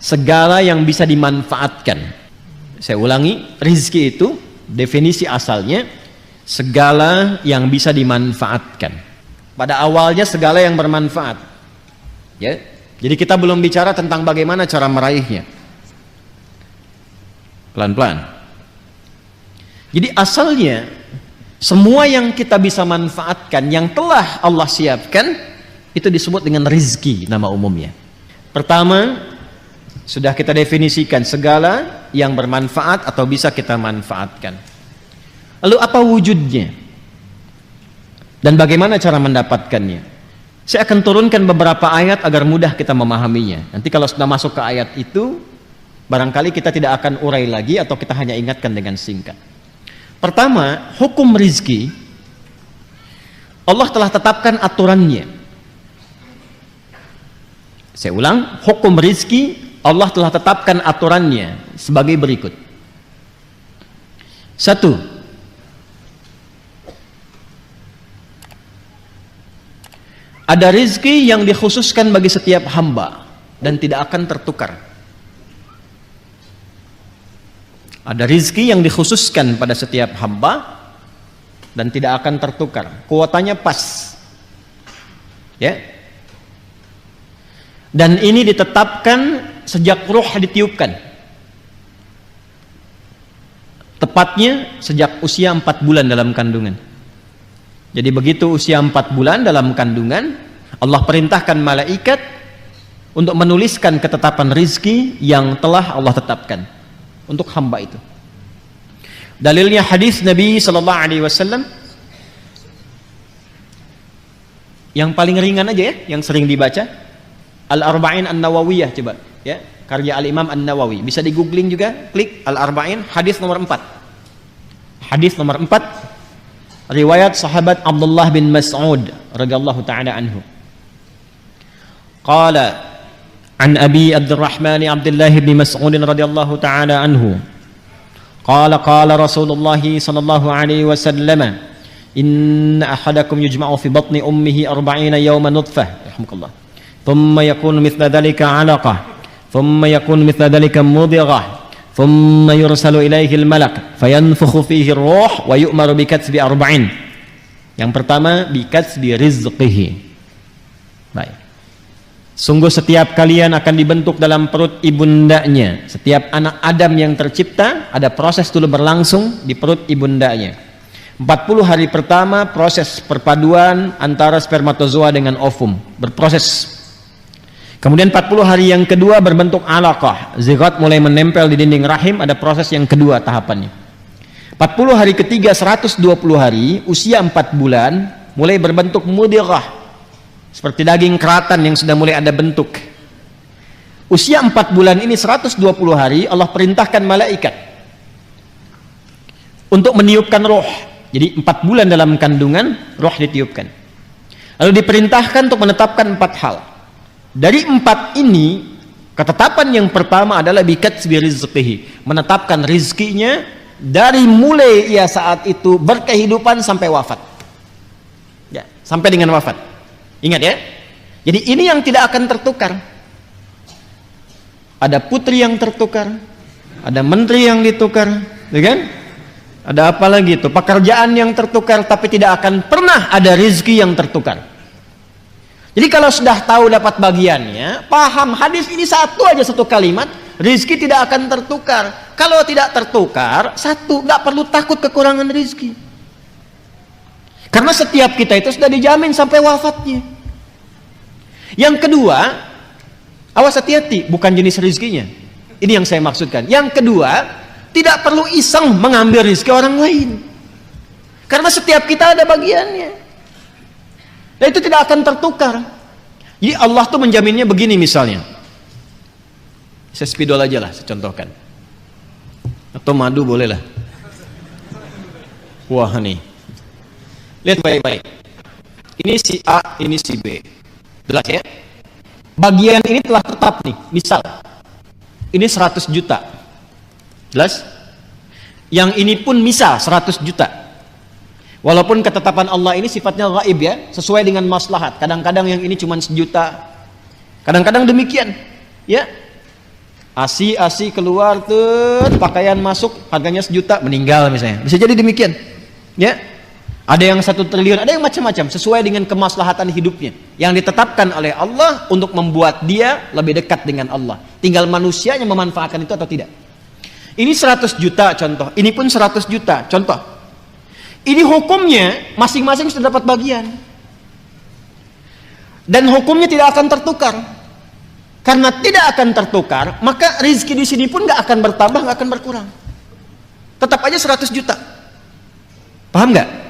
segala yang bisa dimanfaatkan. Saya ulangi, rizki itu definisi asalnya segala yang bisa dimanfaatkan. Pada awalnya segala yang bermanfaat, ya. Jadi kita belum bicara tentang bagaimana cara meraihnya. Pelan-pelan. Jadi asalnya semua yang kita bisa manfaatkan, yang telah Allah siapkan, itu disebut dengan rizki nama umumnya. Pertama, sudah kita definisikan segala yang bermanfaat atau bisa kita manfaatkan. Lalu apa wujudnya? Dan bagaimana cara mendapatkannya? Saya akan turunkan beberapa ayat agar mudah kita memahaminya. Nanti kalau sudah masuk ke ayat itu, barangkali kita tidak akan urai lagi atau kita hanya ingatkan dengan singkat. Pertama, hukum rizki Allah telah tetapkan aturannya. Saya ulang, hukum rizki Allah telah tetapkan aturannya sebagai berikut. 1. Ada rizki yang dikhususkan bagi setiap hamba dan tidak akan tertukar. Ada rizki yang dikhususkan pada setiap hamba dan tidak akan tertukar. Kuotanya pas, ya. Dan ini ditetapkan sejak ruh ditiupkan. Tepatnya sejak usia 4 bulan dalam kandungan. Jadi begitu usia 4 bulan dalam kandungan, Allah perintahkan malaikat untuk menuliskan ketetapan rizki yang telah Allah tetapkan untuk hamba itu. Dalilnya hadis Nabi sallallahu alaihi wasallam yang paling ringan aja ya, yang sering dibaca, Al-Arba'in An-Nawawiyah, coba ya, karya Al-Imam An-Nawawi. Bisa di googling juga, klik Al-Arba'in, hadis nomor 4. Hadis nomor 4 riwayat sahabat Abdullah bin Mas'ud radhiyallahu taala anhu. Qala an Abi Abdurrahman Abdullah bin Mas'ud radhiyallahu taala anhu. Qala qala Rasulullah sallallahu alaihi wasallam, inna ahadakum yujma'u fi batni ummihi 40 yawman nutfah, rahmukallah. Thumma yakunu mithla dhalika 'alaqah, thumma yakunu mithla dhalika mudghah. ثم يرسل إليه الملك فينفخ فيه الروح ويؤمر بكتب 40. Yang pertama, bikatbi rizqihi. Baik. Sungguh setiap kalian akan dibentuk dalam perut ibundanya. Setiap anak Adam yang tercipta ada proses dulu berlangsung di perut ibundanya. 40 hari pertama proses perpaduan antara spermatozoa dengan ovum berproses. Kemudian 40 hari yang kedua berbentuk alaqah, zigot mulai menempel di dinding rahim, ada proses yang kedua tahapannya. 40 hari ketiga 120 hari, usia 4 bulan, mulai berbentuk mudghah, seperti daging keratan yang sudah mulai ada bentuk. Usia 4 bulan ini 120 hari, Allah perintahkan malaikat untuk meniupkan roh. Jadi 4 bulan dalam kandungan, roh ditiupkan. Lalu diperintahkan untuk menetapkan 4 hal. Dari 4 ini, ketetapan yang pertama adalah bikatbi rizqihi, menetapkan rizkinya dari mulai ia saat itu berkehidupan sampai wafat, ya, sampai dengan wafat. Ingat ya, jadi ini yang tidak akan tertukar. Ada putri yang tertukar, ada menteri yang ditukar, ya kan? Ada apa lagi itu, pekerjaan yang tertukar, tapi tidak akan pernah ada rizki yang tertukar. Jadi kalau sudah tahu dapat bagiannya, paham hadis ini satu aja, satu kalimat, rizki tidak akan tertukar. Kalau tidak tertukar, satu, nggak perlu takut kekurangan rizki. Karena setiap kita itu sudah dijamin sampai wafatnya. Yang kedua, awas hati-hati, bukan jenis rizkinya. Ini yang saya maksudkan. Yang kedua, tidak perlu iseng mengambil rizki orang lain. Karena setiap kita ada bagiannya. Dan itu tidak akan tertukar. Jadi Allah tuh menjaminnya begini misalnya. Saya spidol aja lah, saya contohkan. Atau madu boleh lah. Wah nih. Lihat baik-baik. Ini si A, ini si B. Jelas ya? Bagian ini telah tetap nih. Misal, ini 100 juta. Jelas? Yang ini pun misal 100 juta. Walaupun ketetapan Allah ini sifatnya gaib ya, sesuai dengan maslahat. Kadang-kadang yang ini cuma 1 juta, kadang-kadang demikian, ya. Asi keluar tuh, pakaian masuk, harganya 1 juta, meninggal misalnya. Bisa jadi demikian. Ya. Ada yang 1 triliun, ada yang macam-macam sesuai dengan kemaslahatan hidupnya yang ditetapkan oleh Allah untuk membuat dia lebih dekat dengan Allah. Tinggal manusianya memanfaatkan itu atau tidak. Ini 100 juta contoh, ini pun 100 juta contoh. Ini hukumnya masing-masing sudah dapat bagian. Dan hukumnya tidak akan tertukar. Karena tidak akan tertukar, maka rizki di sini pun nggak akan bertambah, nggak akan berkurang. Tetap aja 100 juta. Paham nggak?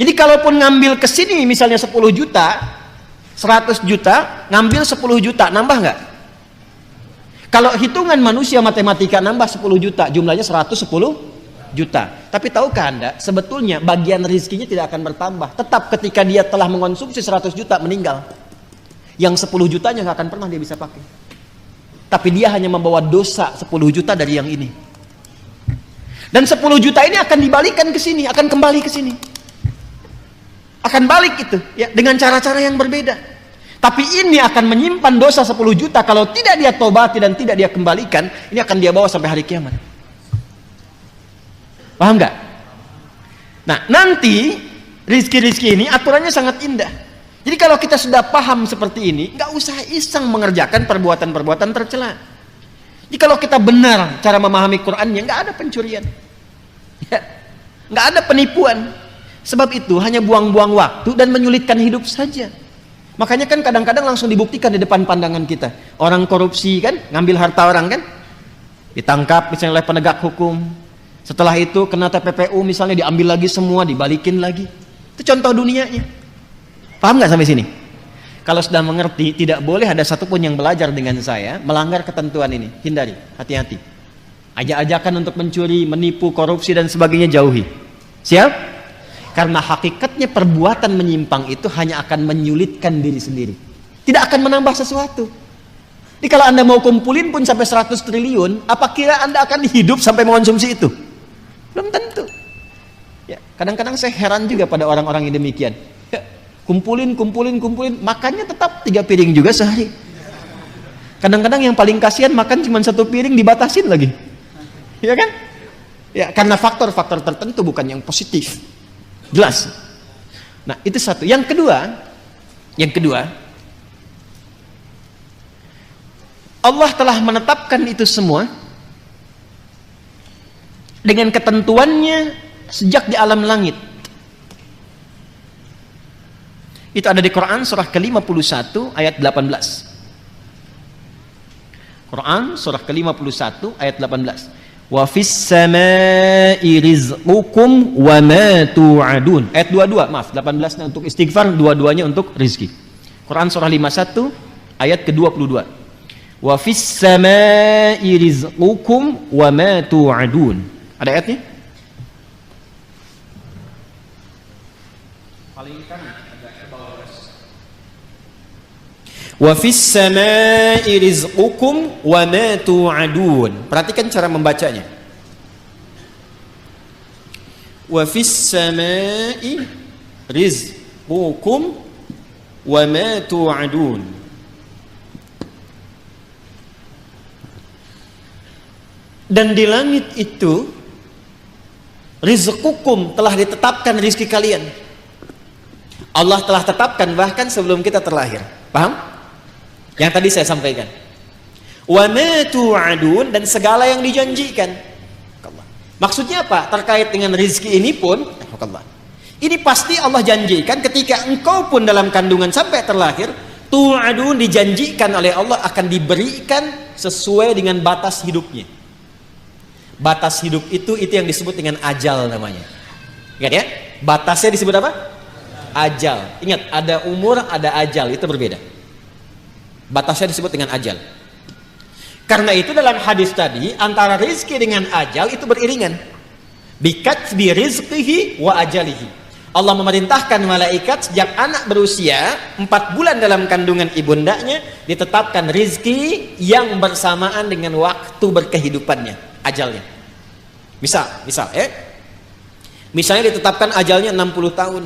Jadi kalaupun ngambil ke sini misalnya 10 juta, 100 juta, ngambil 10 juta, nambah nggak? Kalau hitungan manusia matematika nambah 10 juta, jumlahnya 110 juta. Tapi tahukah Anda, sebetulnya bagian rizkinya tidak akan bertambah. Tetap ketika dia telah mengonsumsi 100 juta, meninggal. Yang 10 jutanya nggak akan pernah dia bisa pakai. Tapi dia hanya membawa dosa 10 juta dari yang ini. Dan 10 juta ini akan dibalikan ke sini, akan kembali ke sini. Akan balik itu ya dengan cara-cara yang berbeda. Tapi ini akan menyimpan dosa 10 juta kalau tidak dia tobati dan tidak dia kembalikan, ini akan dia bawa sampai hari kiamat. Paham nggak? Nah, nanti rizki-rizki ini aturannya sangat indah. Jadi kalau kita sudah paham seperti ini, nggak usah iseng mengerjakan perbuatan-perbuatan tercela. Jadi kalau kita benar cara memahami Qur'annya, nggak ada pencurian, ya, nggak ada penipuan. Sebab itu hanya buang-buang waktu dan menyulitkan hidup saja. Makanya kan kadang-kadang langsung dibuktikan di depan pandangan kita. Orang korupsi kan, ngambil harta orang kan, ditangkap misalnya oleh penegak hukum. Setelah itu kena TPPU misalnya, diambil lagi semua, dibalikin lagi. Itu contoh dunianya. Paham nggak sampai sini? Kalau sudah mengerti, tidak boleh ada satupun yang belajar dengan saya melanggar ketentuan ini. Hindari, hati-hati. Ajak-ajakan untuk mencuri, menipu, korupsi dan sebagainya jauhi. Siap? Karena hakikatnya perbuatan menyimpang itu hanya akan menyulitkan diri sendiri. Tidak akan menambah sesuatu. Jadi kalau Anda mau kumpulin pun sampai 100 triliun, apa kira Anda akan hidup sampai mengonsumsi itu? Belum tentu. Ya, kadang-kadang saya heran juga pada orang-orang yang demikian. Ya, kumpulin, makannya tetap 3 piring juga sehari. Kadang-kadang yang paling kasihan makan cuma 1 piring dibatasin lagi. Ya kan? Ya, karena faktor-faktor tertentu bukan yang positif. Jelas. Nah, itu satu. Yang kedua, Allah telah menetapkan itu semua dengan ketentuannya sejak di alam langit. Itu ada di Quran surah ke-51 ayat 18. Quran surah ke-51 ayat 18. Wa fis samaa'i rizqukum wa ma tu'adun. Ayat 22, maaf, 18 untuk istighfar, 22-nya untuk rizki. Quran surah 51 ayat ke-22. Wa fis samaa'i rizqukum wa ma tu'adun. Ada ayatnya? Paling kanan agak ke bawah. Wa fis samaa'i rizqukum wa ma tu'adun. Perhatikan cara membacanya. Wa fis samaa'i rizqukum wa ma tu'adun. Dan di langit itu rizqukum, telah ditetapkan rizki kalian. Allah telah tetapkan bahkan sebelum kita terlahir. Paham? Yang tadi saya sampaikan. Wa ma tu'adun, dan segala yang dijanjikan. Maksudnya apa? Terkait dengan rizki ini pun, ini pasti Allah janjikan ketika engkau pun dalam kandungan sampai terlahir, tu'adun, dijanjikan oleh Allah akan diberikan sesuai dengan batas hidupnya. Batas hidup itu yang disebut dengan ajal namanya. Ingat ya? Batasnya disebut apa? Ajal. Ingat, ada umur, ada ajal, itu berbeda. Batasnya disebut dengan ajal. Karena itu dalam hadis tadi, antara rizki dengan ajal itu beriringan. Bikatbi rizqihi wa ajalihi. Allah memerintahkan malaikat sejak anak berusia 4 bulan dalam kandungan ibundanya, ditetapkan rizki yang bersamaan dengan waktu berkehidupannya, ajalnya. Misalnya ditetapkan ajalnya 60 tahun.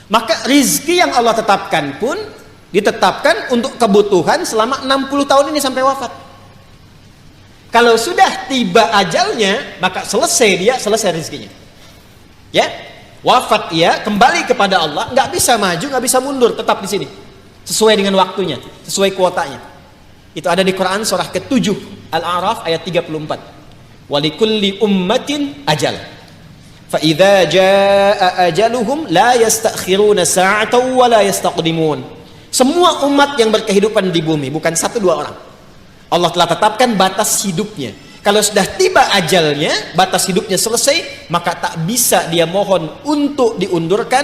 Maka rizki yang Allah tetapkan pun Ditetapkan untuk kebutuhan selama 60 tahun ini sampai wafat. Kalau sudah tiba ajalnya, maka selesai rezekinya. Ya, wafat ia, kembali kepada Allah, nggak bisa maju, nggak bisa mundur, tetap di sini. Sesuai dengan waktunya, sesuai kuotanya. Itu ada di Quran surah ke-7 Al-A'raf ayat 34. Walikulli ummatin ajal. Fa idza jaa ajaluhum la yastakhiruna sa'atan wa la yastaqdimun. Semua umat yang berkehidupan di bumi, bukan 1-2 orang. Allah telah tetapkan batas hidupnya. Kalau sudah tiba ajalnya, batas hidupnya selesai, maka tak bisa dia mohon untuk diundurkan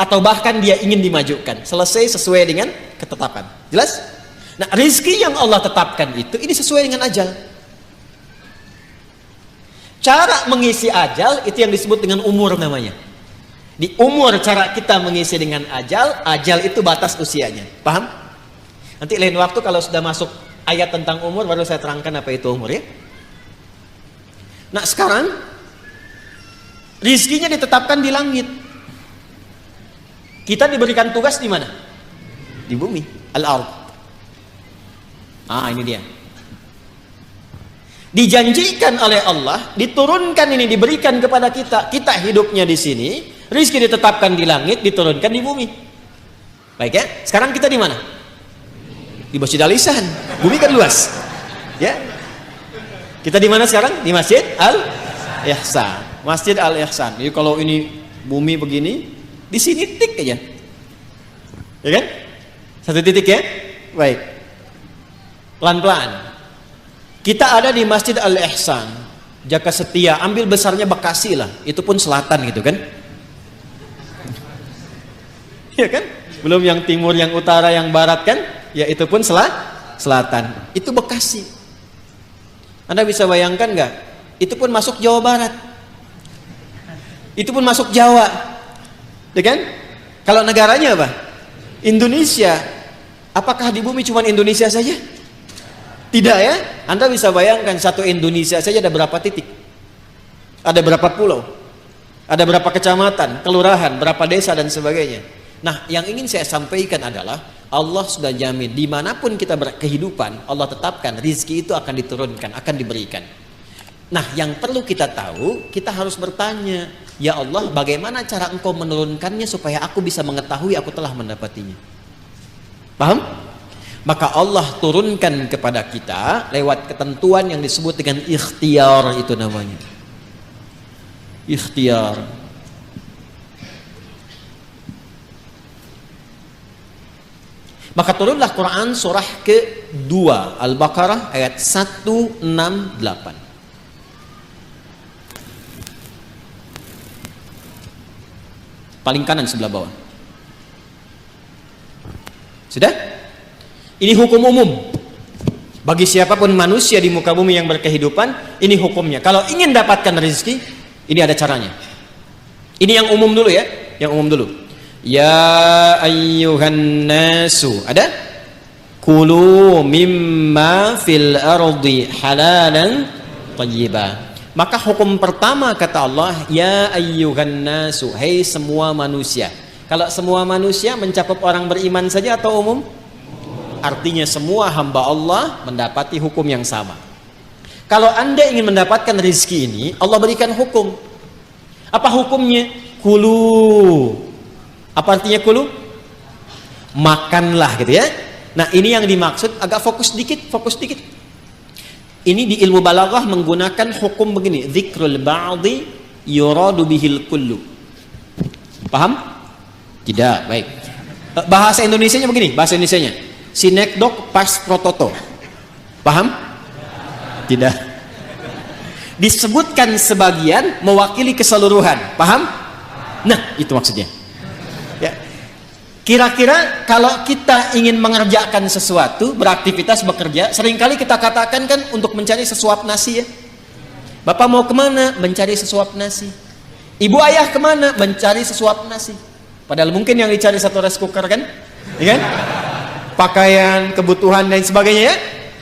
atau bahkan dia ingin dimajukan. Selesai sesuai dengan ketetapan. Jelas? Nah, rizki yang Allah tetapkan itu, ini sesuai dengan ajal. Cara mengisi ajal itu yang disebut dengan umur namanya. Di umur cara kita mengisi dengan ajal itu batas usianya. Paham? Nanti lain waktu kalau sudah masuk ayat tentang umur baru saya terangkan apa itu umur ya. Nah, sekarang rizkinya ditetapkan di langit. Kita diberikan tugas di mana? Di bumi, al-ard. Ini dia. Dijanjikan oleh Allah, diturunkan ini, diberikan kepada kita. Kita hidupnya di sini, rizki ditetapkan di langit, diturunkan di bumi. Baik ya. Sekarang kita di mana? Di Masjid Al-Ihsan. Bumi kan luas. Ya. Kita di mana sekarang? Di Masjid Al-Ihsan. Masjid Al-Ihsan. Jadi kalau ini bumi begini, di sini tik aja. Ya kan? Satu titik ya. Baik. Pelan-pelan. Kita ada di Masjid Al-Ihsan, Jaka Setia, ambil besarnya Bekasi lah, itu pun selatan gitu kan? Ya kan? Belum yang timur, yang utara, yang barat kan? Ya itu pun selatan. Itu Bekasi. Anda bisa bayangkan nggak? Itu pun masuk Jawa Barat. Itu pun masuk Jawa, ya kan? Kalau negaranya apa? Indonesia. Apakah di bumi cuma Indonesia saja? Tidak ya, Anda bisa bayangkan satu Indonesia saja ada berapa titik, ada berapa pulau, ada berapa kecamatan, kelurahan, berapa desa dan sebagainya. Nah, yang ingin saya sampaikan adalah Allah sudah jamin dimanapun kita berkehidupan, Allah tetapkan rizki itu akan diturunkan, akan diberikan. Nah, yang perlu kita tahu, kita harus bertanya, ya Allah, bagaimana cara Engkau menurunkannya supaya aku bisa mengetahui aku telah mendapatinya? Paham? Maka Allah turunkan kepada kita lewat ketentuan yang disebut dengan ikhtiar, itu namanya. Ikhtiar. Maka turunlah Quran surah ke-2 Al-Baqarah ayat 168. Paling kanan sebelah bawah. Sudah? Ini hukum umum bagi siapapun manusia di muka bumi yang berkehidupan. Ini hukumnya. Kalau ingin dapatkan rezeki, ini ada caranya. Ini yang umum dulu ya, yang umum dulu. Ya ayyuhan nasu, ada? Kulu mimma fil ardi halalan thayyibah. Maka hukum pertama kata Allah, ya ayyuhan nasu, hai semua manusia. Kalau semua manusia mencakup orang beriman saja atau umum? Artinya semua hamba Allah mendapati hukum yang sama. Kalau Anda ingin mendapatkan rezeki ini, Allah berikan hukum. Apa hukumnya? Kulu. Apa artinya kulu? Makanlah gitu ya. Nah, ini yang dimaksud, agak fokus dikit. Ini di ilmu balaghah menggunakan hukum begini, dzikrul ba'di yuradu bihil kullu. Paham? Tidak, baik. Bahasa Indonesianya begini, bahasa Indonesianya. Sinekdok pas prototo. Paham? Tidak. Disebutkan sebagian mewakili keseluruhan. Paham? Nah, itu maksudnya. Ya. Kira-kira kalau kita ingin mengerjakan sesuatu, beraktivitas, bekerja, seringkali kita katakan kan untuk mencari sesuap nasi ya. Bapak mau kemana? Mencari sesuap nasi. Ibu ayah kemana? Mencari sesuap nasi. Padahal mungkin yang dicari satu rice cooker kan? Ya kan? Pakaian, kebutuhan dan sebagainya ya.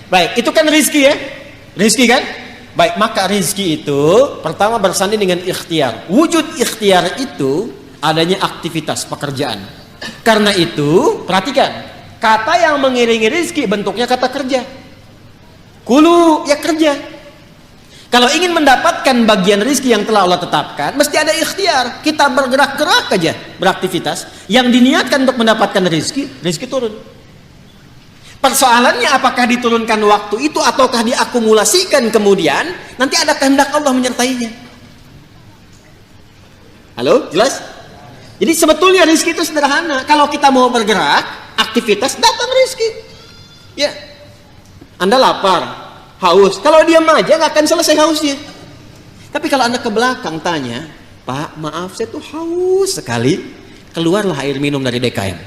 Baik, itu kan rizki ya. Rizki kan? Baik, maka rizki itu pertama bersanding dengan ikhtiar. Wujud ikhtiar itu adanya aktivitas pekerjaan. Karena itu, perhatikan, Kata yang mengiringi rizki bentuknya kata kerja. Kulu, ya kerja. Kalau ingin mendapatkan bagian rizki yang telah Allah tetapkan, mesti ada ikhtiar. Kita bergerak-gerak aja, beraktivitas. Yang diniatkan untuk mendapatkan rizki, rizki turun. Persoalannya apakah diturunkan waktu itu ataukah diakumulasikan kemudian, nanti ada kehendak Allah menyertainya. Halo, jelas? Jadi sebetulnya rizki itu sederhana. Kalau kita mau bergerak, aktivitas, datang rizki. Ya, Anda lapar, haus. Kalau diam aja nggak akan selesai hausnya. Tapi kalau Anda ke belakang tanya, Pak, maaf saya tuh haus sekali. Keluarlah air minum dari DKM.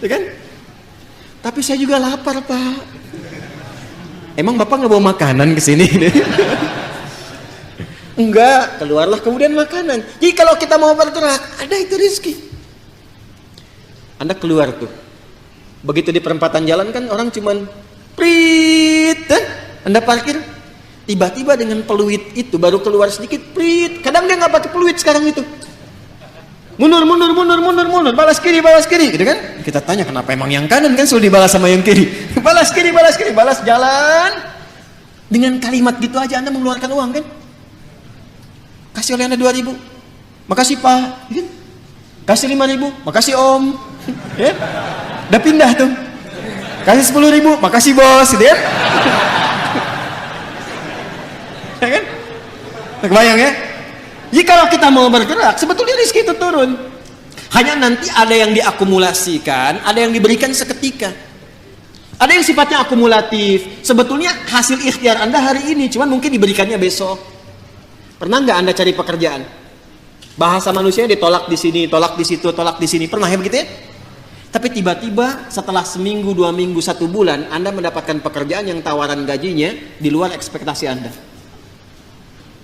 Ya kan? Tapi saya juga lapar, Pak. Emang Bapak nggak bawa makanan ke sini? Enggak, keluarlah kemudian makanan. Jadi kalau kita mau bergerak, ada itu rizki. Anda keluar tuh. Begitu di perempatan jalan kan orang cuman prit, Anda parkir. Tiba-tiba dengan peluit itu baru keluar sedikit, prit. Kadang dia nggak pakai peluit sekarang itu. Mundur, balas kiri, gitu kan? Kita tanya kenapa emang yang kanan kan sudah dibalas sama yang kiri. Balas kiri, balas jalan. Dengan kalimat gitu aja Anda mengeluarkan uang kan? Kasih oleh Anda 2.000. Makasih Pak. Kasih 5.000. Makasih Om. Ya? Udah pindah tuh. Kasih 10.000. Makasih Bos. Gitu ya? Ya kan? Kebayang ya? Jadi kalau kita mau bergerak, sebetulnya rizki itu turun. Hanya nanti ada yang diakumulasikan, ada yang diberikan seketika. Ada yang sifatnya akumulatif. Sebetulnya hasil ikhtiar Anda hari ini, cuman mungkin diberikannya besok. Pernah nggak Anda cari pekerjaan? Bahasa manusianya ditolak di sini, tolak di situ, tolak di sini. Pernah ya begitu ya? Tapi tiba-tiba setelah seminggu, 2 minggu, 1 bulan, Anda mendapatkan pekerjaan yang tawaran gajinya di luar ekspektasi Anda.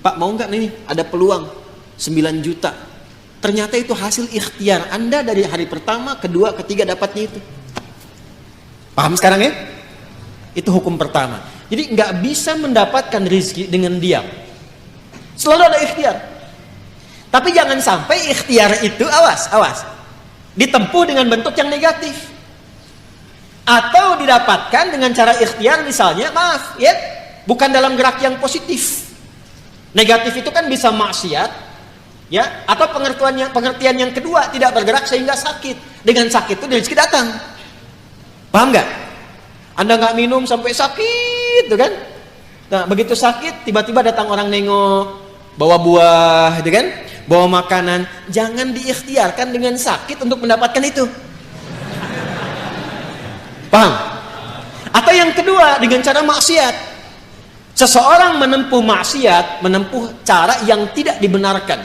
Pak, mau nggak nih? Ada peluang 9 juta. Ternyata itu hasil ikhtiar Anda dari hari pertama, kedua, ketiga dapatnya itu. Paham sekarang ya? Itu hukum pertama. Jadi nggak bisa mendapatkan rezeki dengan diam. Selalu ada ikhtiar. Tapi jangan sampai ikhtiar itu, awas, ditempuh dengan bentuk yang negatif. Atau didapatkan dengan cara ikhtiar misalnya, maaf, ya, bukan dalam gerak yang positif. Negatif itu kan bisa maksiat, ya, atau pengertian yang kedua, tidak bergerak sehingga sakit. Dengan sakit itu rezeki datang. Paham nggak? Anda nggak minum sampai sakit, tuh kan? Nah, begitu sakit, tiba-tiba datang orang nengok, bawa buah, gitu kan? Bawa makanan. Jangan diikhtiarkan dengan sakit untuk mendapatkan itu. Paham? Atau yang kedua, dengan cara maksiat. Seseorang menempuh maksiat, menempuh cara yang tidak dibenarkan,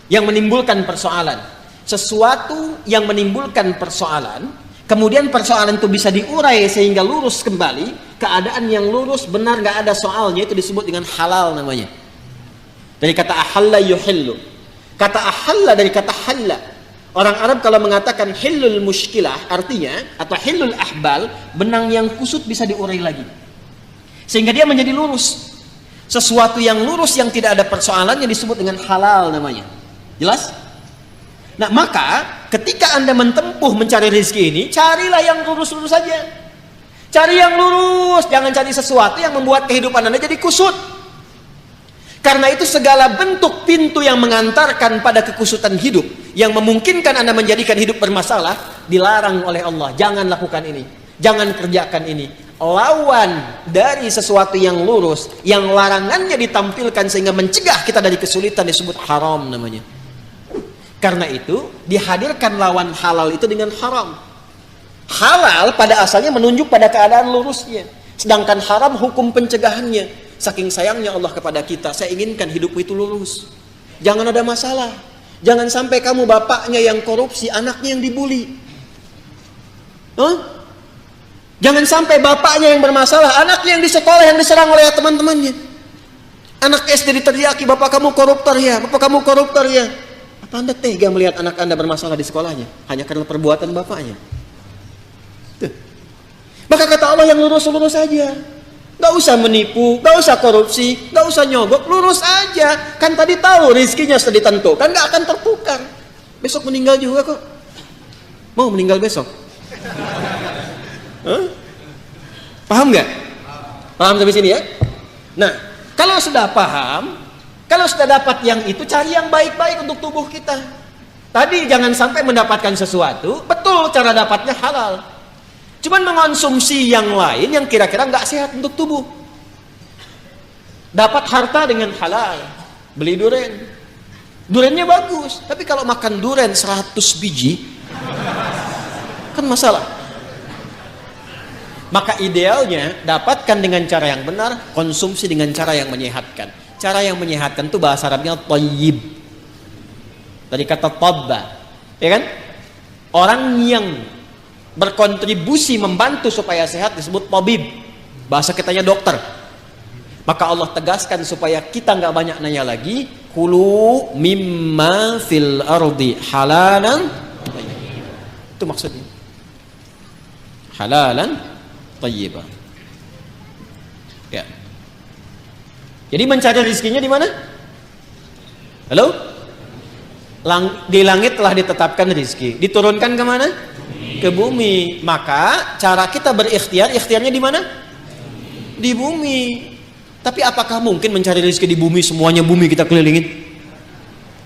yang menimbulkan persoalan. Sesuatu yang menimbulkan persoalan, kemudian persoalan itu bisa diurai sehingga lurus kembali. Keadaan yang lurus, benar, nggak ada soalnya, itu disebut dengan halal namanya. Dari kata ahalla yuhillu. Kata ahalla dari kata halla. Orang Arab kalau mengatakan hillul mushkilah, artinya, atau hillul ahbal, benang yang kusut bisa diurai lagi. Sehingga dia menjadi lurus. Sesuatu yang lurus yang tidak ada persoalannya disebut dengan halal namanya. Jelas? Nah, maka ketika Anda menempuh mencari rezeki ini, carilah yang lurus-lurus saja. Cari yang lurus, jangan cari sesuatu yang membuat kehidupan Anda jadi kusut. Karena itu segala bentuk pintu yang mengantarkan pada kekusutan hidup, yang memungkinkan Anda menjadikan hidup bermasalah, dilarang oleh Allah. Jangan lakukan ini, jangan kerjakan ini. Lawan dari sesuatu yang lurus, yang larangannya ditampilkan sehingga mencegah kita dari kesulitan, disebut haram namanya. Karena itu dihadirkan lawan halal itu dengan haram. Halal pada asalnya menunjuk pada keadaan lurusnya, sedangkan haram hukum pencegahannya. Saking sayangnya Allah kepada kita, saya inginkan hidupmu itu lurus. Jangan ada masalah. Jangan sampai kamu bapaknya yang korupsi, anaknya yang dibully. Jangan sampai bapaknya yang bermasalah, anaknya yang di sekolah yang diserang oleh teman-temannya. Anak SD diteriaki, bapak kamu koruptor ya, bapak kamu koruptor ya. Apa Anda tega melihat anak Anda bermasalah di sekolahnya hanya karena perbuatan bapaknya? Tuh. Maka kata Allah yang lurus-lurus saja. Gak usah menipu, gak usah korupsi, gak usah nyogok, lurus aja. Kan tadi tahu rizkinya sudah ditentukan, gak akan tertukar. Besok meninggal juga kok. Mau meninggal besok? Hah? Paham nggak? Paham sampai sini ya? Nah, kalau sudah paham, kalau sudah dapat yang itu, cari yang baik-baik untuk tubuh kita. Tadi jangan sampai mendapatkan sesuatu, betul cara dapatnya halal. Cuman mengonsumsi yang lain yang kira-kira nggak sehat untuk tubuh. Dapat harta dengan halal, beli duren. Durennya bagus, tapi kalau makan duren 100 biji, kan masalah. Maka idealnya dapatkan dengan cara yang benar, konsumsi dengan cara yang menyehatkan. Cara yang menyehatkan itu bahasa Arabnya thayyib. Dari kata tabba, ya kan? Orang yang berkontribusi membantu supaya sehat disebut tabib. Bahasa kitanya dokter. Maka Allah tegaskan supaya kita nggak banyak nanya lagi, kulu mimma fil ardi halalan. Itu maksudnya. Halalan thayyibah. Ya. Jadi mencari rezekinya di mana? Halo? Di langit telah ditetapkan rezeki. Diturunkan ke mana? Ke bumi. Maka cara kita berikhtiar, ikhtiarnya di mana? Di bumi. Tapi apakah mungkin mencari rezeki di bumi, semuanya bumi kita kelilingin?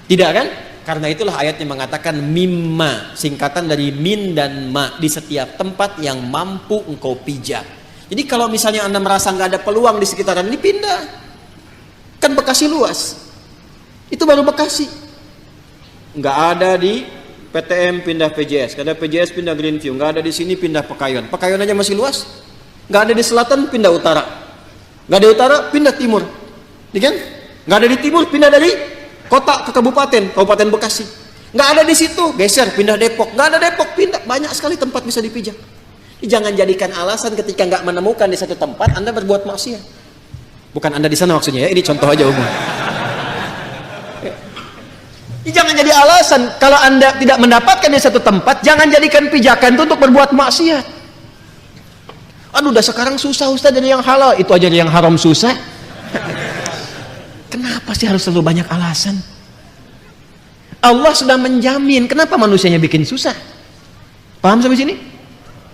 Tidak kan? Karena itulah ayatnya mengatakan mimma, singkatan dari min dan ma, di setiap tempat yang mampu engkau pijak. Jadi kalau misalnya Anda merasa nggak ada peluang di sekitaran ini, pindah. Kan Bekasi luas. Itu baru Bekasi. Nggak ada di PTM pindah PJS, nggak ada PJS pindah Greenview, nggak ada di sini pindah Pekayon. Pekayon aja masih luas. Nggak ada di selatan pindah utara. Nggak ada utara pindah timur. Ya kan? Nggak ada di timur pindah dari kota ke kabupaten, Kabupaten Bekasi. Nggak ada di situ, geser pindah Depok. Nggak ada Depok, pindah. Banyak sekali tempat bisa dipijak. Jangan jadikan alasan ketika nggak menemukan di satu tempat Anda berbuat maksiat. Bukan Anda di sana maksudnya ya, ini contoh aja umum. Jangan jadi alasan kalau Anda tidak mendapatkan di satu tempat, jangan jadikan pijakan itu untuk berbuat maksiat. Aduh, udah sekarang susah Ustaz jadi yang halal, itu aja yang haram susah. Kenapa sih harus selalu banyak alasan? Allah sudah menjamin, kenapa manusianya bikin susah? Paham sampai sini?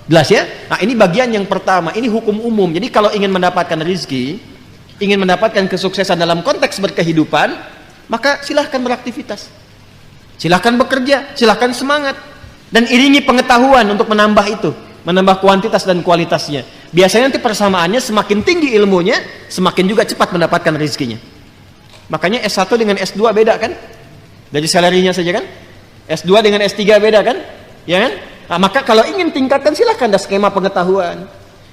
Jelas ya? Nah, ini bagian yang pertama, ini hukum umum. Jadi kalau ingin mendapatkan rezeki, ingin mendapatkan kesuksesan dalam konteks berkehidupan, maka silahkan beraktivitas, silahkan bekerja, silahkan semangat, dan iringi pengetahuan untuk menambah itu, menambah kuantitas dan kualitasnya. Biasanya nanti persamaannya semakin tinggi ilmunya, semakin juga cepat mendapatkan rezekinya. Makanya S1 dengan S2 beda kan? Dari salarinya saja kan? S2 dengan S3 beda kan? Ya kan? Nah, maka kalau ingin tingkatkan silahkan ada skema pengetahuan,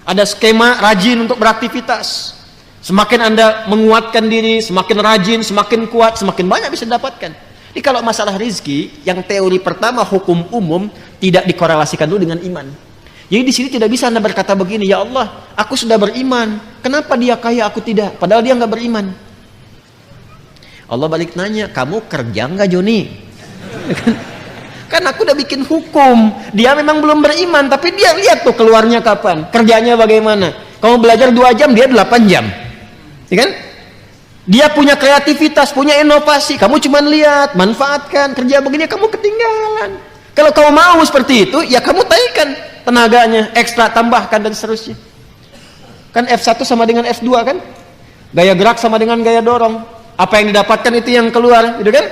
ada skema rajin untuk beraktivitas. Semakin Anda menguatkan diri, semakin rajin, semakin kuat, semakin banyak bisa didapatkan. Jadi kalau masalah rezeki, yang teori pertama hukum umum tidak dikorelasikan dulu dengan iman. Jadi di sini tidak bisa Anda berkata begini, ya Allah, aku sudah beriman, kenapa dia kaya aku tidak? Padahal dia nggak beriman. Allah balik nanya, kamu kerja nggak Joni? Kan aku udah bikin hukum, dia memang belum beriman, tapi dia lihat tuh keluarnya kapan, kerjanya bagaimana. Kamu belajar 2 jam, dia 8 jam. Ya kan? Dia punya kreativitas, punya inovasi, kamu cuma lihat, manfaatkan, kerja begini, kamu ketinggalan. Kalau kamu mau seperti itu, ya kamu taikan tenaganya, ekstra, tambahkan, dan seterusnya. Kan F1 sama dengan F2 kan? Gaya gerak sama dengan gaya dorong. Apa yang didapatkan itu yang keluar, gitu kan?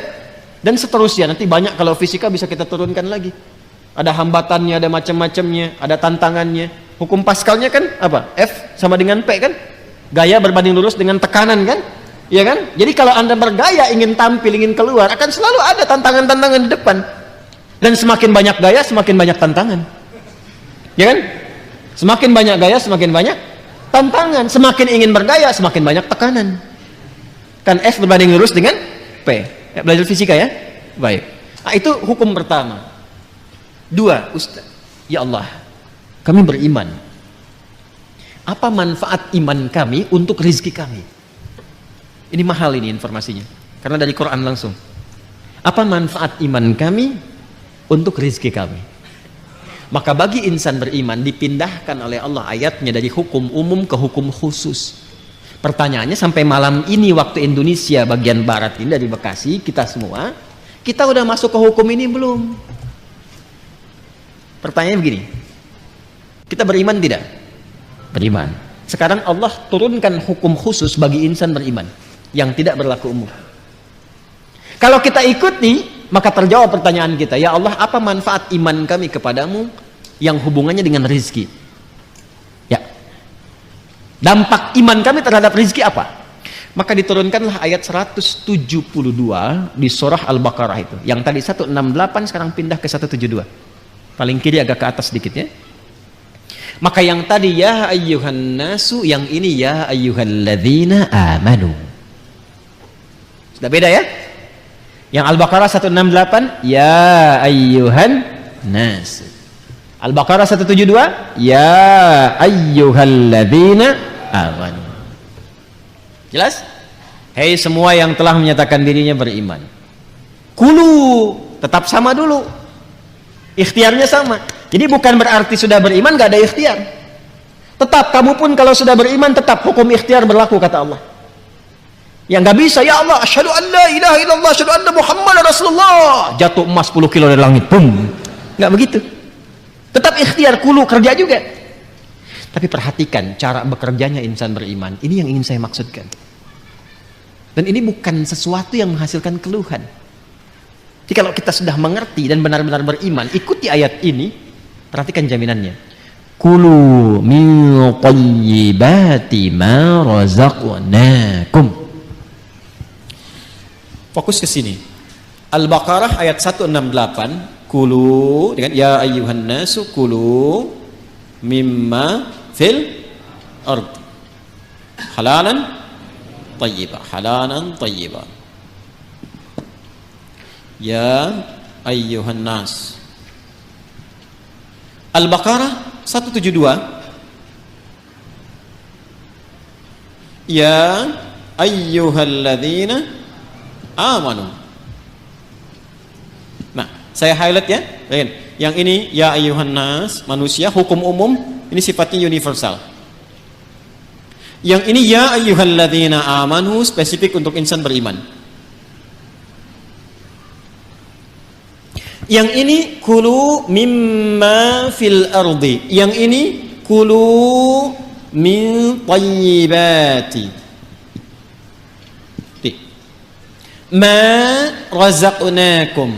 Dan seterusnya, nanti banyak kalau fisika bisa kita turunkan lagi. Ada hambatannya, ada macam-macamnya, ada tantangannya. Hukum Pascalnya kan apa? F sama dengan P kan? Gaya berbanding lurus dengan tekanan kan? Iya kan? Jadi kalau Anda bergaya ingin tampil, ingin keluar, akan selalu ada tantangan-tantangan di depan. Dan semakin banyak gaya, semakin banyak tantangan. Ya kan? Semakin banyak gaya, semakin banyak tantangan. Semakin ingin bergaya, semakin banyak tekanan. Kan F berbanding lurus dengan P. Ya, belajar fisika ya? Baik. Nah, itu hukum pertama. 2, Ustaz. Ya Allah, kami beriman. Apa manfaat iman kami untuk rezeki kami? Ini mahal ini informasinya, karena dari Quran langsung. Apa manfaat iman kami untuk rezeki kami? Maka bagi insan beriman dipindahkan oleh Allah ayatnya dari hukum umum ke hukum khusus. Pertanyaannya, sampai malam ini waktu Indonesia bagian barat ini, dari Bekasi, kita semua, kita udah masuk ke hukum ini belum? Pertanyaannya begini, kita beriman tidak? Beriman. Sekarang Allah turunkan hukum khusus bagi insan beriman yang tidak berlaku umum. Kalau kita ikuti, maka terjawab pertanyaan kita, ya Allah, apa manfaat iman kami kepadamu yang hubungannya dengan rizki? Ya, dampak iman kami terhadap rizki apa? Maka diturunkanlah ayat 172 di surah Al-Baqarah itu. Yang tadi 168 sekarang pindah ke 172. Paling kiri agak ke atas sedikit ya. Maka yang tadi ya ayyuhan nasu, yang ini ya ayyuhalladzina amanu. Sudah beda ya? Yang Al-Baqarah 168 ya ayyuhan nasu. Al-Baqarah 172 ya ayyuhalladzina amanu. Jelas? Hei semua yang telah menyatakan dirinya beriman. Kulu, tetap sama dulu. Ikhtiarnya sama. Jadi bukan berarti sudah beriman gak ada ikhtiar. Tetap kamu pun kalau sudah beriman tetap hukum ikhtiar berlaku kata Allah. Yang gak bisa, ya Allah, asyhadu an la ilaha illallah, asyhadu anna Muhammadar Rasulullah. Jatuh emas 10 kilo dari langit, boom. Gak begitu. Tetap ikhtiar, kulu, kerja juga. Tapi perhatikan cara bekerjanya insan beriman. Ini yang ingin saya maksudkan. Dan ini bukan sesuatu yang menghasilkan keluhan. Jadi kalau kita sudah mengerti dan benar-benar beriman, ikuti ayat ini, perhatikan jaminannya. Kulu min thayyibati ma razaqnakum. Fokus ke sini. Al-Baqarah ayat 168, kulu dengan ya ayyuhan nasu kulu mimma fil ard halalan thayyibah, halalan thayyibah. Ya ayyuhan nas. Al-Baqarah 172 ya ayyuhalladzina amanu. Nah, saya highlight ya. Yang ini ya ayyuhan nas, manusia, hukum umum, ini sifatnya universal. Yang ini ya ayyuhalladzina amanu, spesifik untuk insan beriman. Yang ini kulu mimma fil ardi. Yang ini kulu min thayyibati ma razaqnakum.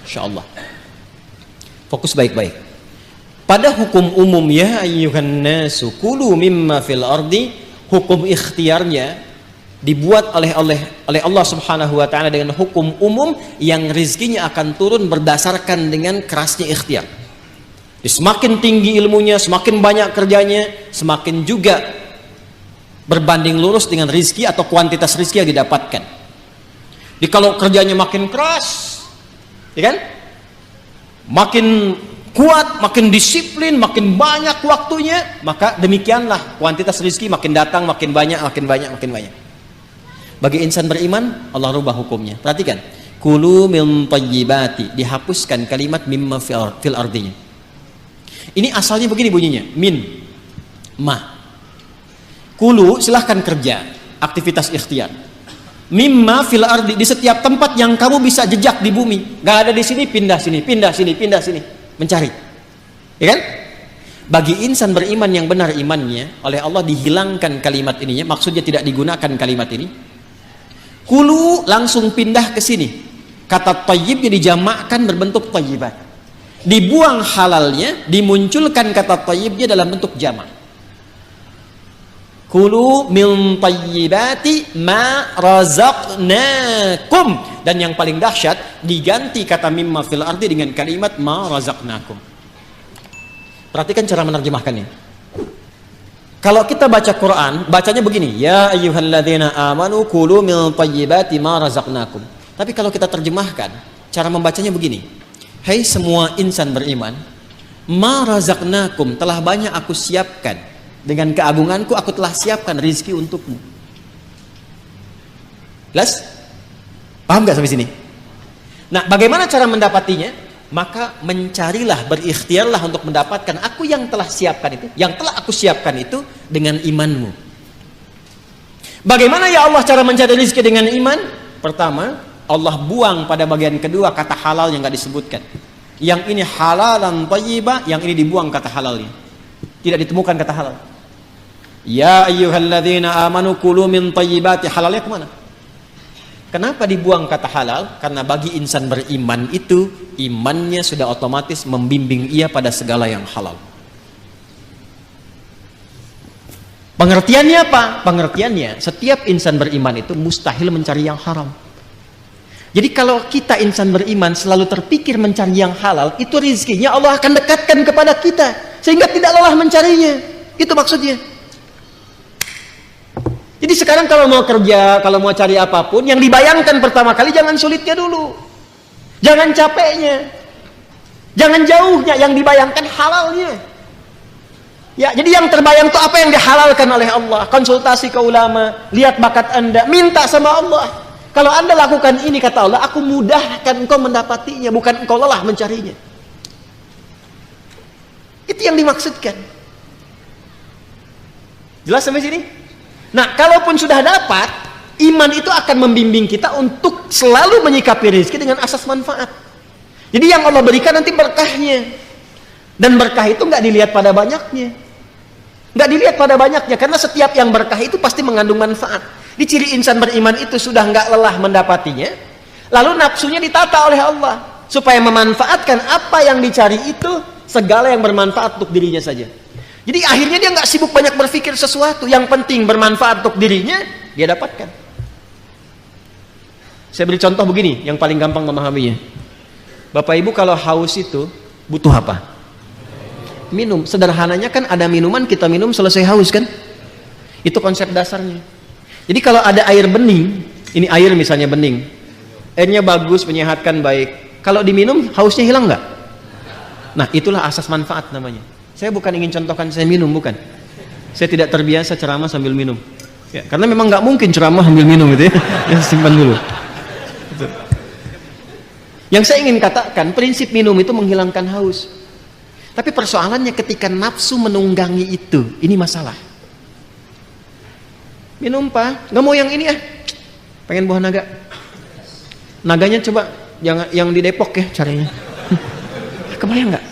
Insyaallah. Fokus baik-baik. Pada hukum umum ya ayyuhan nasu kulu mimma fil ardi, hukum ikhtiarnya dibuat oleh Allah Subhanahu wa taala dengan hukum umum yang rizkinya akan turun berdasarkan dengan kerasnya ikhtiar. Jadi semakin tinggi ilmunya, semakin banyak kerjanya, semakin juga berbanding lurus dengan rizki atau kuantitas rizki yang didapatkan. Jadi kalau kerjanya makin keras, ya kan? Makin kuat, makin disiplin, makin banyak waktunya, maka demikianlah kuantitas rizki makin datang, makin banyak, makin banyak, makin banyak. Bagi insan beriman, Allah rubah hukumnya. Perhatikan, kulu min thayyibati, dihapuskan kalimat mimma fil ardinya. Ini asalnya begini bunyinya, min, ma. Kulu silahkan kerja, aktivitas ikhtiar. Mimma fil ardi, di setiap tempat yang kamu bisa jejak di bumi. Gak ada di sini, pindah sini, pindah sini, pindah sini, mencari. Ya kan? Bagi insan beriman yang benar imannya, oleh Allah dihilangkan kalimat ininya, maksudnya tidak digunakan kalimat ini. Kulu langsung pindah ke sini. Kata thayyib dijamakkan berbentuk thayyibat. Dibuang halalnya, dimunculkan kata thayyibnya dalam bentuk jamak. Kulu min thayyibati ma razaqnakum. Dan yang paling dahsyat, diganti kata mimma fil ardi dengan kalimat ma razaqnakum. Perhatikan cara menerjemahkannya. Kalau kita baca Quran, bacanya begini, ya ayyuhalladzina amanu kulu min thayyibati ma razaqnakum. Tapi kalau kita terjemahkan, cara membacanya begini. Hai semua insan beriman, ma razaqnakum, telah banyak aku siapkan. Dengan keagunganku aku telah siapkan rizki untukmu. Jelas? Paham gak sampai sini? Nah, bagaimana cara mendapatinya? Maka mencarilah, berikhtiarlah untuk mendapatkan aku yang telah siapkan itu, yang telah aku siapkan itu dengan imanmu. Bagaimana ya Allah cara mencari rizki dengan iman? Pertama, Allah buang pada bagian kedua kata halal yang nggak disebutkan. Yang ini halalan thayyibah, yang ini dibuang kata halalnya. Tidak ditemukan kata halal. Ya ayyuhalladzina amanu kulu min thayyibati, halalnya kemana? Kenapa dibuang kata halal? Karena bagi insan beriman itu, imannya sudah otomatis membimbing ia pada segala yang halal. Pengertiannya apa? Pengertiannya, setiap insan beriman itu mustahil mencari yang haram. Jadi kalau kita insan beriman selalu terpikir mencari yang halal, itu rizkinya Allah akan dekatkan kepada kita, sehingga tidak lelah mencarinya. Itu maksudnya. Jadi sekarang kalau mau kerja, kalau mau cari apapun, yang dibayangkan pertama kali jangan sulitnya dulu. Jangan capeknya. Jangan jauhnya, yang dibayangkan halalnya. Ya, jadi yang terbayang itu apa yang dihalalkan oleh Allah. Konsultasi ke ulama, lihat bakat Anda, minta sama Allah. Kalau Anda lakukan ini, kata Allah, aku mudahkan engkau mendapatinya, bukan engkau lelah mencarinya. Itu yang dimaksudkan. Jelas sampai sini? Nah, kalaupun sudah dapat, iman itu akan membimbing kita untuk selalu menyikapi rezeki dengan asas manfaat. Jadi yang Allah berikan nanti berkahnya. Dan berkah itu nggak dilihat pada banyaknya. Nggak dilihat pada banyaknya, karena setiap yang berkah itu pasti mengandung manfaat. Di ciri insan beriman itu sudah nggak lelah mendapatinya, lalu nafsunya ditata oleh Allah supaya memanfaatkan apa yang dicari itu, segala yang bermanfaat untuk dirinya saja. Jadi akhirnya dia nggak sibuk banyak berpikir sesuatu, yang penting bermanfaat untuk dirinya dia dapatkan. Saya beri contoh begini yang paling gampang memahaminya. Bapak Ibu kalau haus itu butuh apa? Minum. Sederhananya kan ada minuman, kita minum selesai haus kan? Itu konsep dasarnya. Jadi kalau ada air bening, ini air misalnya bening, airnya bagus, menyehatkan, baik. Kalau diminum, hausnya hilang nggak? Nah, itulah asas manfaat namanya. Saya bukan ingin contohkan saya minum, bukan. Saya tidak terbiasa ceramah sambil minum. Ya, karena memang nggak mungkin ceramah sambil minum gitu ya. Ya, simpan dulu. Gitu. Yang saya ingin katakan, prinsip minum itu menghilangkan haus. Tapi persoalannya ketika nafsu menunggangi itu, ini masalah. Minum Pak, nggak mau yang ini ya, pengen buah naga. Naganya coba yang di Depok ya carinya. Kebayang nggak?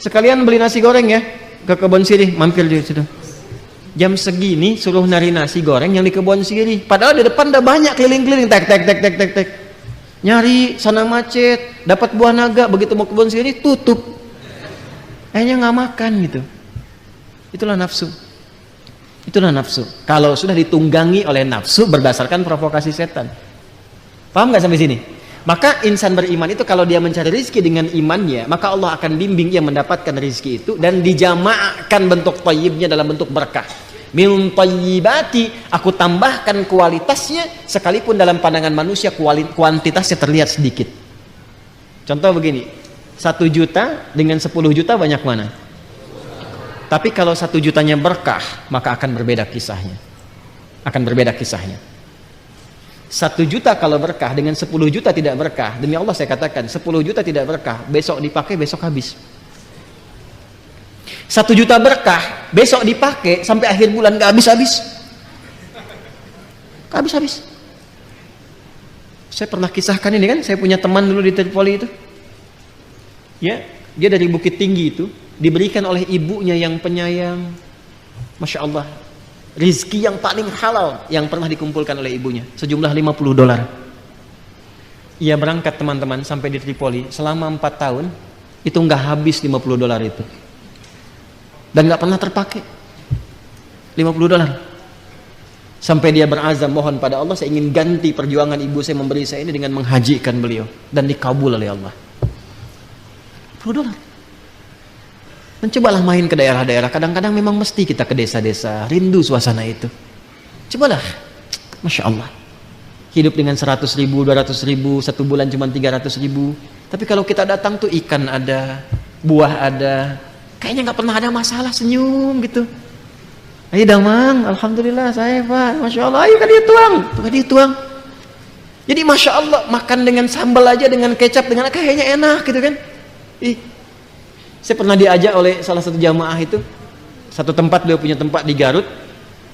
Sekalian beli nasi goreng ya, ke Kebon Sirih, mampir di situ. Jam segini suruh nari nasi goreng yang di Kebon Sirih, padahal di depan udah banyak keliling-keliling, tek. Nyari sana macet, dapat buah naga, begitu mau Kebon Sirih tutup. Akhirnya nggak makan gitu. Itulah nafsu. Itulah nafsu. Kalau sudah ditunggangi oleh nafsu berdasarkan provokasi setan. Paham nggak sampai sini? Maka insan beriman itu kalau dia mencari rizki dengan imannya, maka Allah akan bimbing ia mendapatkan rizki itu, dan dijamaahkan bentuk thayyibnya dalam bentuk berkah. Min thayyibati, aku tambahkan kualitasnya, sekalipun dalam pandangan manusia kuantitasnya terlihat sedikit. Contoh begini, 1 juta dengan 10 juta banyak mana? Tapi kalau 1 jutanya berkah, maka akan berbeda kisahnya. Akan berbeda kisahnya. 1 juta kalau berkah dengan 10 juta tidak berkah, demi Allah saya katakan, 10 juta tidak berkah, besok dipakai, besok habis. 1 juta berkah, besok dipakai, sampai akhir bulan gak habis-habis. Gak habis-habis. Saya pernah kisahkan ini kan, saya punya teman dulu di Tripoli itu. Ya, dia dari Bukit Tinggi itu, diberikan oleh ibunya yang penyayang, Masya Allah, rizki yang paling halal yang pernah dikumpulkan oleh ibunya, sejumlah $50. Ia berangkat teman-teman sampai di Tripoli, selama 4 tahun itu nggak habis $50 itu, dan nggak pernah terpakai $50. Sampai dia berazam mohon pada Allah, saya ingin ganti perjuangan ibu saya memberi saya ini dengan menghajikan beliau, dan dikabul oleh Allah. $50. Mencobalah main ke daerah-daerah, kadang-kadang memang mesti kita ke desa-desa, rindu suasana itu. Cobalah, Masya Allah, hidup dengan 100.000, 200.000, 1 bulan cuma 300.000. Tapi kalau kita datang tuh ikan ada, buah ada, kayaknya nggak pernah ada masalah, senyum gitu. Ayo damang, Alhamdulillah saya Pak, Masya Allah, ayo kan dia tuang. Jadi Masya Allah, makan dengan sambal aja, dengan kecap, dengan kayaknya enak gitu kan. Saya pernah diajak oleh salah satu jamaah itu, satu tempat, beliau punya tempat di Garut.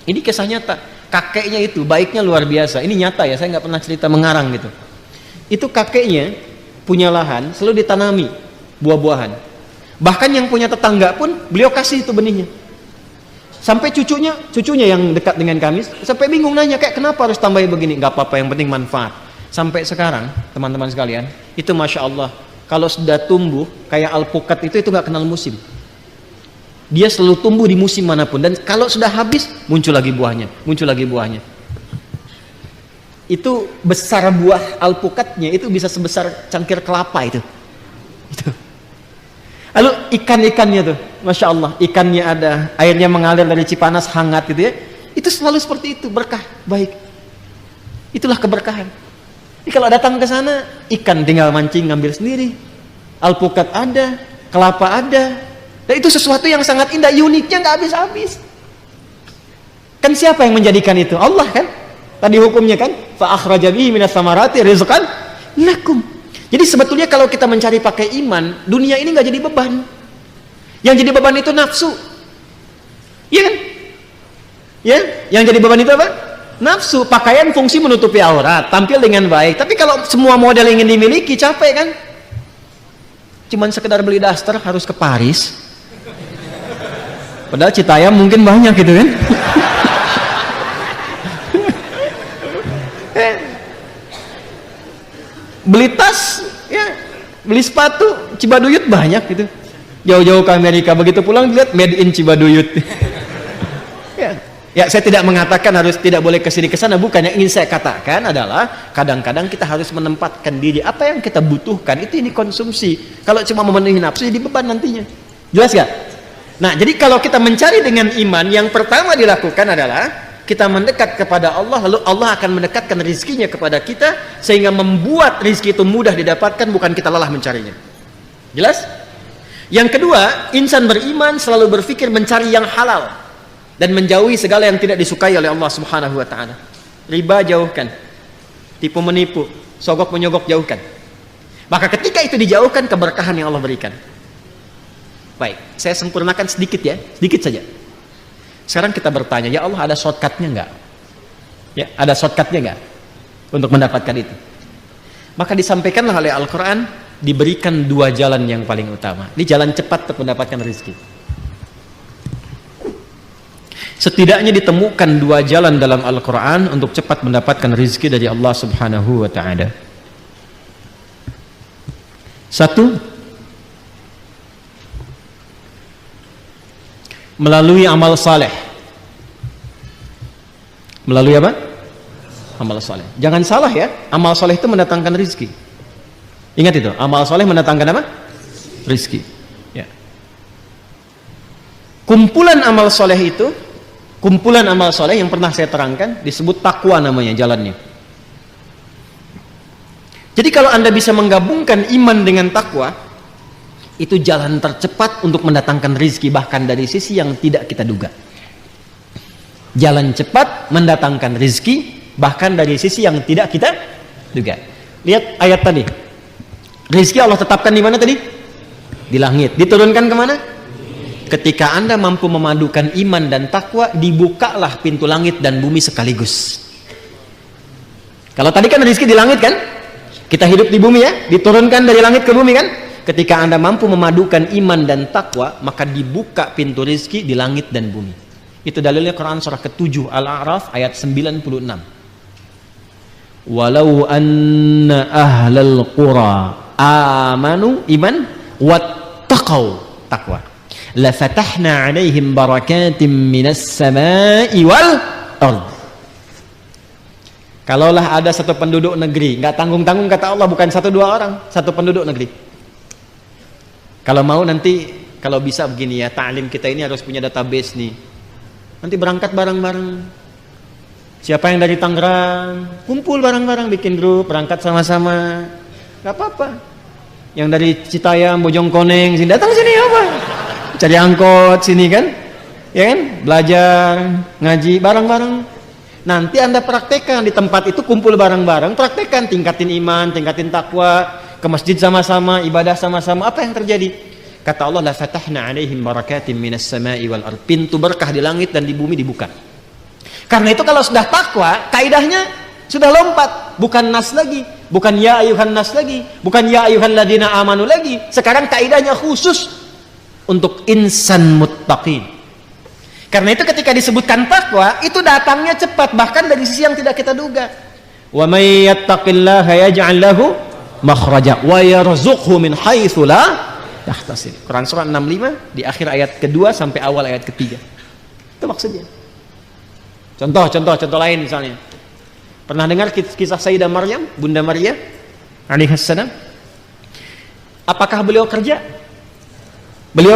Ini kisah nyata. kakeknya itu baiknya luar biasa. Ini nyata ya, saya nggak pernah cerita mengarang gitu. Itu kakeknya punya lahan, selalu ditanami buah-buahan. Bahkan yang punya tetangga pun beliau kasih itu benihnya. Sampai cucunya yang dekat dengan kami sampai bingung nanya, kayak kenapa harus tambahin begini? Nggak apa-apa, yang penting manfaat. Sampai sekarang teman-teman sekalian, itu Masya Allah, kalau sudah tumbuh kayak alpukat itu nggak kenal musim. Dia selalu tumbuh di musim manapun, dan kalau sudah habis muncul lagi buahnya. Itu besar buah alpukatnya itu bisa sebesar cangkir kelapa itu. Lalu ikan-ikannya tuh, Masya Allah, ikannya ada, airnya mengalir dari Cipanas hangat gitu ya. Itu selalu seperti itu, berkah, baik. Itulah keberkahan. Jadi kalau datang ke sana, ikan tinggal mancing ngambil sendiri, alpukat ada, kelapa ada. Dan itu sesuatu yang sangat indah, uniknya nggak habis-habis. Kan siapa yang menjadikan itu? Allah kan? Tadi hukumnya kan, fa akhraja bihi minas samarati rizqan lakum. Jadi sebetulnya kalau kita mencari pakai iman, dunia ini nggak jadi beban. Yang jadi beban itu nafsu. Iya kan? Ya, yang jadi beban itu apa? Nafsu. Pakaian fungsi menutupi aurat, tampil dengan baik. Tapi kalau semua model ingin dimiliki, capek kan? Cuman sekedar beli daster harus ke Paris. Padahal Citayam mungkin banyak gitu kan? Beli tas, ya, beli sepatu, Cibaduyut banyak gitu. Jauh-jauh ke Amerika, begitu pulang lihat made in Cibaduyut. Ya, saya tidak mengatakan harus tidak boleh kesini kesana, bukan. Yang ingin saya katakan adalah kadang-kadang kita harus menempatkan diri apa yang kita butuhkan itu dikonsumsi. Kalau cuma memenuhi nafsu jadi beban nantinya. Jelas gak? Nah, jadi kalau kita mencari dengan iman, yang pertama dilakukan adalah kita mendekat kepada Allah, lalu Allah akan mendekatkan rizkinya kepada kita sehingga membuat rizki itu mudah didapatkan, bukan kita lelah mencarinya. Jelas? Yang kedua, insan beriman selalu berpikir mencari yang halal dan menjauhi segala yang tidak disukai oleh Allah Subhanahu wa taala. Riba jauhkan, tipu menipu, sogok menyogok jauhkan. Maka ketika itu dijauhkan, keberkahan yang Allah berikan. Baik, saya sempurnakan sedikit ya, sedikit saja. Sekarang kita bertanya, ya Allah, ada shortcutnya nggak? Ya, ada shortcutnya nggak untuk mendapatkan itu? Maka disampaikanlah oleh Al-Quran, diberikan dua jalan yang paling utama. Ini jalan cepat untuk mendapatkan rezeki. Setidaknya ditemukan dua jalan dalam Al-Quran untuk cepat mendapatkan rezeki dari Allah Subhanahu wa Ta'ala. Satu, melalui amal saleh. Melalui apa? Amal saleh. Jangan salah ya, amal saleh itu mendatangkan rezeki. Ingat itu, amal saleh mendatangkan apa? Rezeki. Ya. Kumpulan amal saleh itu, kumpulan amal saleh yang pernah saya terangkan disebut takwa namanya jalannya. Jadi kalau Anda bisa menggabungkan iman dengan takwa, itu jalan tercepat untuk mendatangkan rizki, bahkan dari sisi yang tidak kita duga. Jalan cepat mendatangkan rizki, bahkan dari sisi yang tidak kita duga. Lihat ayat tadi, rizki Allah tetapkan di mana tadi? Di langit. Diturunkan kemana? Ketika Anda mampu memadukan iman dan takwa, dibukalah pintu langit dan bumi sekaligus. Kalau tadi kan rizki di langit kan, kita hidup di bumi ya, diturunkan dari langit ke bumi kan. Ketika Anda mampu memadukan iman dan takwa, maka dibuka pintu rizki di langit dan bumi. Itu dalilnya Quran surah ke-7 Al-A'raf ayat 96. Walau anna ahlal qura amanu iman wattaqau takwa, la fatahna 'alaihim barakatim minas samai wal ard. Kalaulah ada satu penduduk negeri, nggak tanggung-tanggung kata Allah, bukan satu dua orang, satu penduduk negeri. Kalau mau nanti, kalau bisa begini ya, ta'lim kita ini harus punya database nih. Nanti berangkat bareng-bareng. Siapa yang dari Tangerang, kumpul bareng-bareng, bikin grup, berangkat sama-sama. Gak apa-apa. Yang dari Citayam, Bojongkoneng, sini datang sini apa? Cari angkot sini kan? Ya kan? Belajar, ngaji bareng-bareng. Nanti Anda praktekkan di tempat itu, kumpul bareng-bareng, praktekkan, tingkatin iman, tingkatin takwa. Ke masjid sama-sama, ibadah sama-sama, apa yang terjadi? Kata Allah, la fatahna 'alaihim barakatim minas sama'i wal ard. Pintu berkah di langit dan di bumi dibuka. Karena itu kalau sudah takwa, kaidahnya sudah lompat, bukan nas lagi, bukan ya ayuhan nas lagi, bukan ya ayuhan ladina amanu lagi. Sekarang kaidahnya khusus untuk insan muttaqin. Karena itu ketika disebutkan takwa, itu datangnya cepat, bahkan dari sisi yang tidak kita duga. Wa may yattaqillaha yaj'al lahu makhraja wa yarzuqhu min haitsu la yahtasib. Quran surah 65 di akhir ayat kedua sampai awal ayat ketiga. Itu maksudnya. Contoh lain misalnya. Pernah dengar kisah Sayyidah Maryam, Bunda Maria alaihissalam? Apakah beliau kerja? Beliau